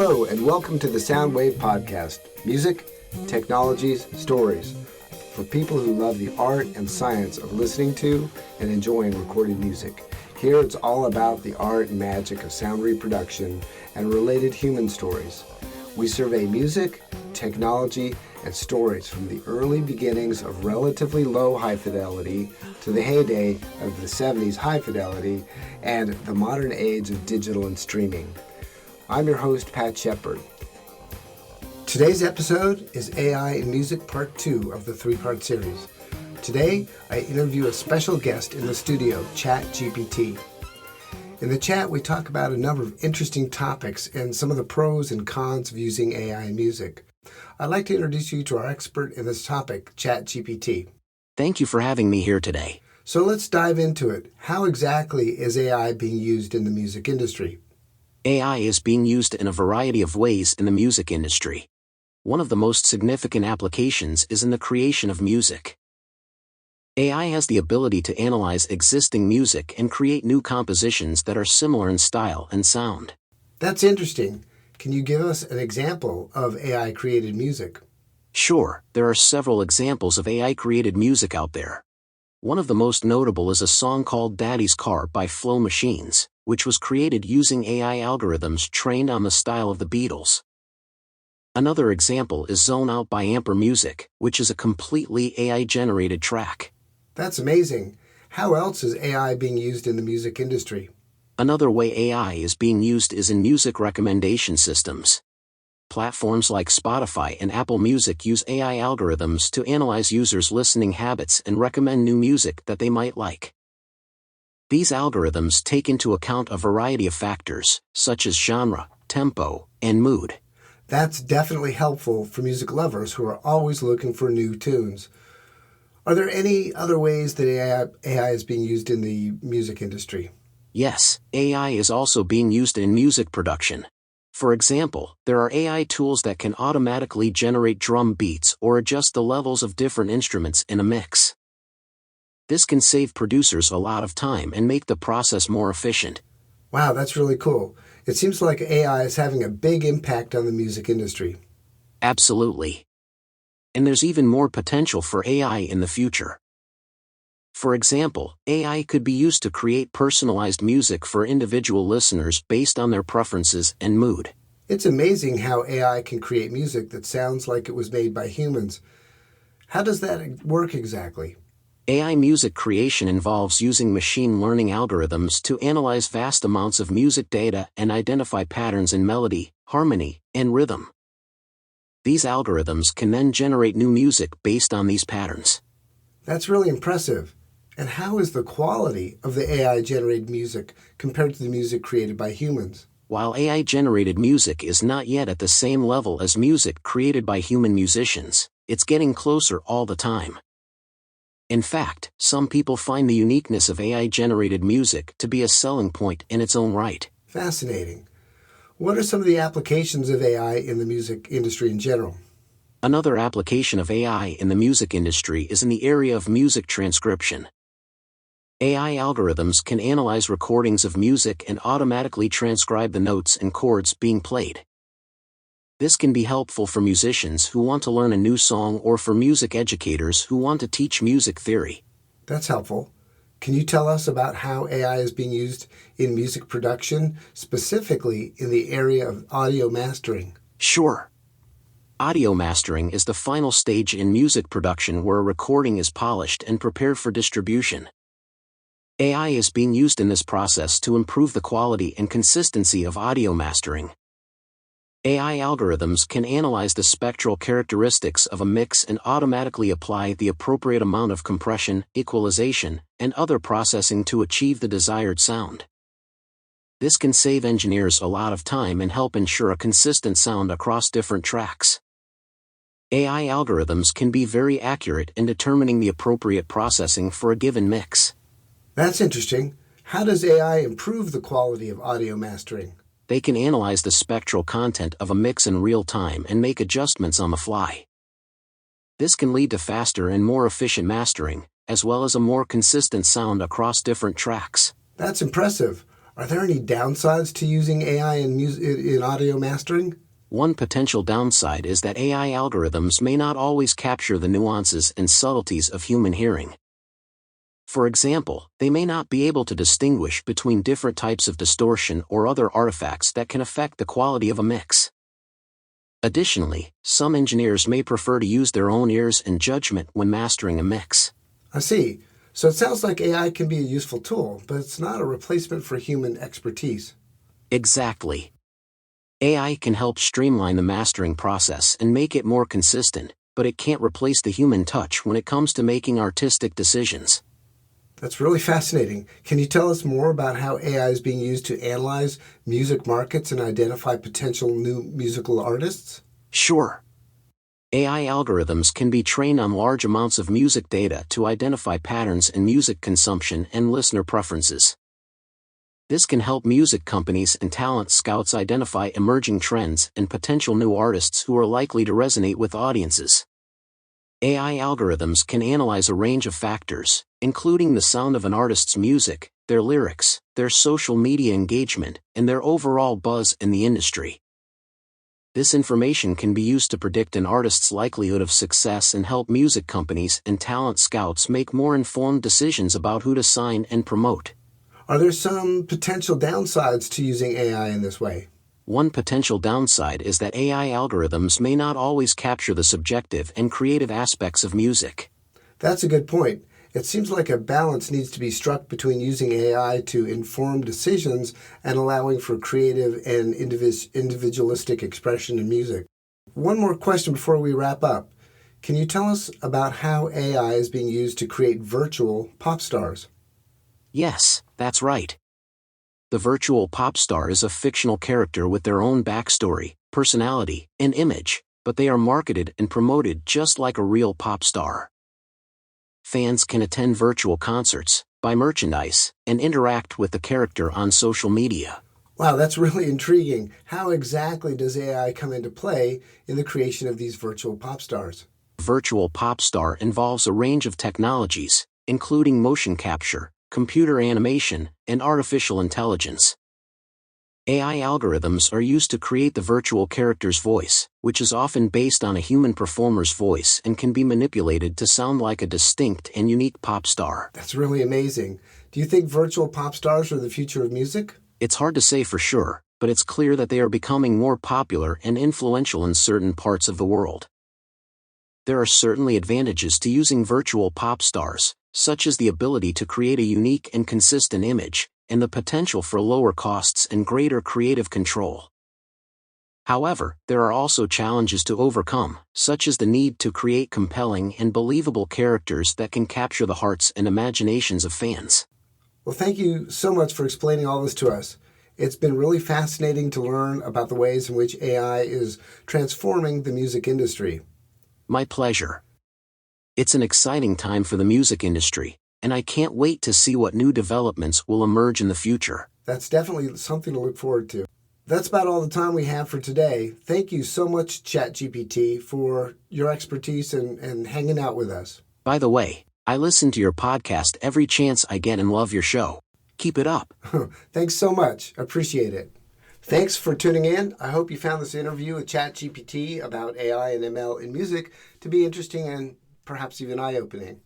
Hello, and welcome to the Soundwave Podcast. Music, technologies, stories. For people who love the art and science of listening to and enjoying recorded music. Here it's all about the art and magic of sound reproduction and related human stories. We survey music, technology, and stories from the early beginnings of relatively low high fidelity to the heyday of the 70s high fidelity and the modern age of digital and streaming. I'm your host, Pat Shepard. Today's episode is AI in Music Part 2 of the three-part series. Today, I interview a special guest in the studio, ChatGPT. In the chat, we talk about a number of interesting topics and some of the pros and cons of using AI in music. I'd like to introduce you to our expert in this topic, ChatGPT. Thank you for having me here today. So let's dive into it. How exactly is AI being used in the music industry? AI is being used in a variety of ways in the music industry. One of the most significant applications is in the creation of music. AI has the ability to analyze existing music and create new compositions that are similar in style and sound. That's interesting. Can you give us an example of AI-created music? Sure, there are several examples of AI-created music out there. One of the most notable is a song called Daddy's Car by Flow Machines, which was created using AI algorithms trained on the style of the Beatles. Another example is Zone Out by Amper Music, which is a completely AI-generated track. That's amazing. How else is AI being used in the music industry? Another way AI is being used is in music recommendation systems. Platforms like Spotify and Apple Music use AI algorithms to analyze users' listening habits and recommend new music that they might like. These algorithms take into account a variety of factors, such as genre, tempo, and mood. That's definitely helpful for music lovers who are always looking for new tunes. Are there any other ways that AI is being used in the music industry? Yes, AI is also being used in music production. For example, there are AI tools that can automatically generate drum beats or adjust the levels of different instruments in a mix. This can save producers a lot of time and make the process more efficient. Wow, that's really cool. It seems like AI is having a big impact on the music industry. Absolutely. And there's even more potential for AI in the future. For example, AI could be used to create personalized music for individual listeners based on their preferences and mood. It's amazing how AI can create music that sounds like it was made by humans. How does that work exactly? AI music creation involves using machine learning algorithms to analyze vast amounts of music data and identify patterns in melody, harmony, and rhythm. These algorithms can then generate new music based on these patterns. That's really impressive. And how is the quality of the AI-generated music compared to the music created by humans? While AI-generated music is not yet at the same level as music created by human musicians, it's getting closer all the time. In fact, some people find the uniqueness of AI-generated music to be a selling point in its own right. Fascinating. What are some of the applications of AI in the music industry in general? Another application of AI in the music industry is in the area of music transcription. AI algorithms can analyze recordings of music and automatically transcribe the notes and chords being played. This can be helpful for musicians who want to learn a new song or for music educators who want to teach music theory. That's helpful. Can you tell us about how AI is being used in music production, specifically in the area of audio mastering? Sure. Audio mastering is the final stage in music production where a recording is polished and prepared for distribution. AI is being used in this process to improve the quality and consistency of audio mastering. AI algorithms can analyze the spectral characteristics of a mix and automatically apply the appropriate amount of compression, equalization, and other processing to achieve the desired sound. This can save engineers a lot of time and help ensure a consistent sound across different tracks. AI algorithms can be very accurate in determining the appropriate processing for a given mix. That's interesting. How does AI improve the quality of audio mastering? They can analyze the spectral content of a mix in real time and make adjustments on the fly. This can lead to faster and more efficient mastering, as well as a more consistent sound across different tracks. That's impressive. Are there any downsides to using AI in audio mastering? One potential downside is that AI algorithms may not always capture the nuances and subtleties of human hearing. For example, they may not be able to distinguish between different types of distortion or other artifacts that can affect the quality of a mix. Additionally, some engineers may prefer to use their own ears and judgment when mastering a mix. I see. So it sounds like AI can be a useful tool, but it's not a replacement for human expertise. Exactly. AI can help streamline the mastering process and make it more consistent, but it can't replace the human touch when it comes to making artistic decisions. That's really fascinating. Can you tell us more about how AI is being used to analyze music markets and identify potential new musical artists? Sure. AI algorithms can be trained on large amounts of music data to identify patterns in music consumption and listener preferences. This can help music companies and talent scouts identify emerging trends and potential new artists who are likely to resonate with audiences. AI algorithms can analyze a range of factors, including the sound of an artist's music, their lyrics, their social media engagement, and their overall buzz in the industry. This information can be used to predict an artist's likelihood of success and help music companies and talent scouts make more informed decisions about who to sign and promote. Are there some potential downsides to using AI in this way? One potential downside is that AI algorithms may not always capture the subjective and creative aspects of music. That's a good point. It seems like a balance needs to be struck between using AI to inform decisions and allowing for creative and individualistic expression in music. One more question before we wrap up. Can you tell us about how AI is being used to create virtual pop stars? Yes, that's right. The virtual pop star is a fictional character with their own backstory, personality, and image, but they are marketed and promoted just like a real pop star. Fans can attend virtual concerts, buy merchandise, and interact with the character on social media. Wow, that's really intriguing. How exactly does AI come into play in the creation of these virtual pop stars? Virtual pop star involves a range of technologies, including motion capture, computer animation, and artificial intelligence. AI algorithms are used to create the virtual character's voice, which is often based on a human performer's voice and can be manipulated to sound like a distinct and unique pop star. That's really amazing. Do you think virtual pop stars are the future of music? It's hard to say for sure, but it's clear that they are becoming more popular and influential in certain parts of the world. There are certainly advantages to using virtual pop stars, such as the ability to create a unique and consistent image, and the potential for lower costs and greater creative control. However, there are also challenges to overcome, such as the need to create compelling and believable characters that can capture the hearts and imaginations of fans. Well, thank you so much for explaining all this to us. It's been really fascinating to learn about the ways in which AI is transforming the music industry. My pleasure. It's an exciting time for the music industry, and I can't wait to see what new developments will emerge in the future. That's definitely something to look forward to. That's about all the time we have for today. Thank you so much, ChatGPT, for your expertise and hanging out with us. By the way, I listen to your podcast every chance I get and love your show. Keep it up. Thanks so much. Appreciate it. Thanks for tuning in. I hope you found this interview with ChatGPT about AI and ML in music to be interesting and perhaps even eye-opening.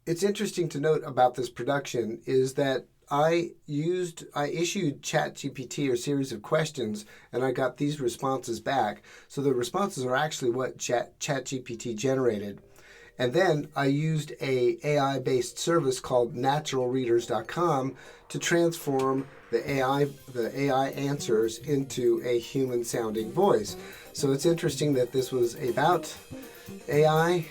It's interesting to note about this production is that I issued ChatGPT a series of questions and I got these responses back. So the responses are actually what ChatGPT generated. And then I used a AI-based service called naturalreaders.com to transform the AI answers into a human-sounding voice. So it's interesting that this was about AI,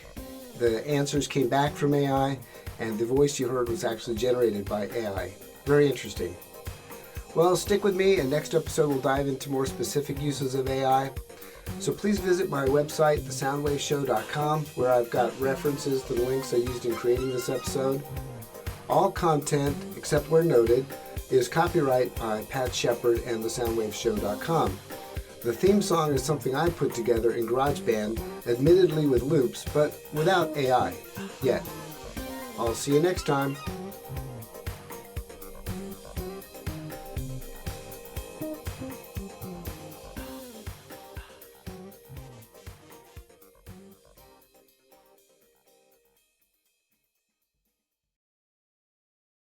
the answers came back from AI, and the voice you heard was actually generated by AI. Very interesting. Well, stick with me, and next episode we'll dive into more specific uses of AI. So please visit my website, thesoundwaveshow.com, where I've got references to the links I used in creating this episode. All content, except where noted, is copyright by Pat Shepard and thesoundwaveshow.com. The theme song is something I put together in GarageBand, admittedly with loops, but without AI yet. I'll see you next time.